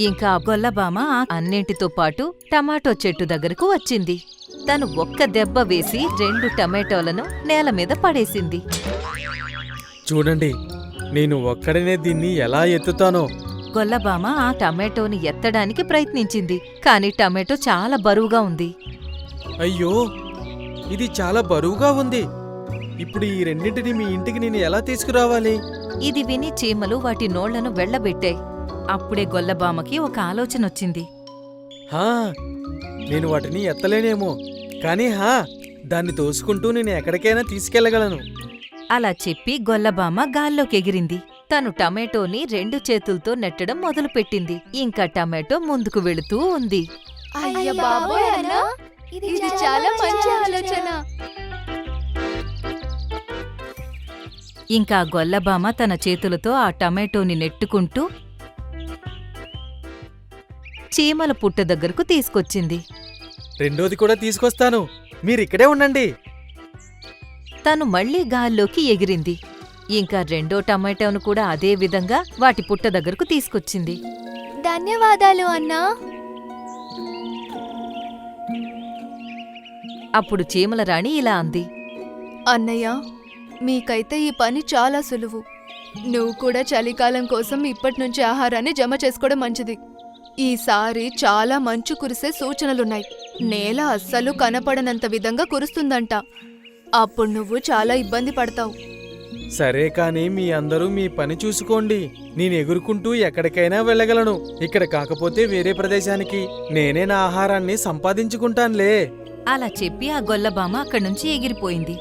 ఇంకా గొల్లబామ అన్నింటితో పాటు టమాటో చెట్టు దగ్గరకు వచ్చింది. తను ఒక్క దెబ్బ వేసి 2 టమాటోలను నేల మీద పడేసింది. చూడండి, నేను ఒక్కడనే దీన్ని ఎలా ఎత్తుతానో. గొల్లబామ ఆ టమాటోని ఎత్తడానికి ప్రయత్నించింది, కాని టమాటో చాలా బరువుగా ఉంది. అయ్యో, ఇది చాలా బరువుగా ఉంది. ఇప్పుడు ఈ రెండింటిని మీ ఇంటికి నేను ఎలా తీసుకురావాలి? ఇది విని చీమలు వాటి నోళ్లను వెళ్లబెట్టాయి. అప్పుడే గొల్లబామకి ఒక ఆలోచనొచ్చింది. హా, నేను వాటిని ఎత్తలేనేమో, కానీ దాన్ని తోసుకుంటూ నేను ఎక్కడికైనా తీసుకెళ్లగలను. అలా చెప్పి గొల్లబామ గాల్లోకెగిరింది. తను టమాటోని 2 చేతులతో నెట్టడం మొదలుపెట్టింది. ఇంకా టమాటో ముందుకు వెళుతూ ఉంది. అయ్య బాబోయ్ అన్నా, ఇది చాలా మంచి ఆలోచన. ఇంకా గొల్లబామ తన చేతులతో ఆ టమాటోని నెట్టుకుంటూ చీమల పుట్ట దగ్గరకు తీసుకొచ్చింది. రెండోది కూడా తీసుకొస్తాను, మీరిక్కడే ఉండండి. తను మళ్లీ గాల్లోకి ఎగిరింది. ఇంకా 2వ టమాటోను కూడా అదే విధంగా వాటి పుట్ట దగ్గరకు తీసుకొచ్చింది. ధన్యవాదాలు అన్నా. అప్పుడు చీమల రాణి ఇలా అంది. అన్నయ్య, మీకైతే ఈ పని చాలా సులువు. నువ్వు కూడా చలికాలం కోసం ఇప్పటినుంచి ఆహారాన్ని జమ చేసుకోవడం మంచిది. ఈసారి చాలా మంచు కురిసే సూచనలున్నాయి. నేల అస్సలు కనపడనంత విధంగా కురుస్తుందంట. అప్పుడు నువ్వు చాలా ఇబ్బంది పడతావు. సరే, కానీ మీ అందరూ మీ పని చూసుకోండి. నేను ఎగురుకుంటూ ఎక్కడికైనా వెళ్ళగలను. ఇక్కడ కాకపోతే వేరే ప్రదేశానికి నేనే నా ఆహారాన్ని సంపాదించుకుంటానులే. అలా చెప్పి ఆ గొల్లబామ అక్కడ్నుంచి ఎగిరిపోయింది.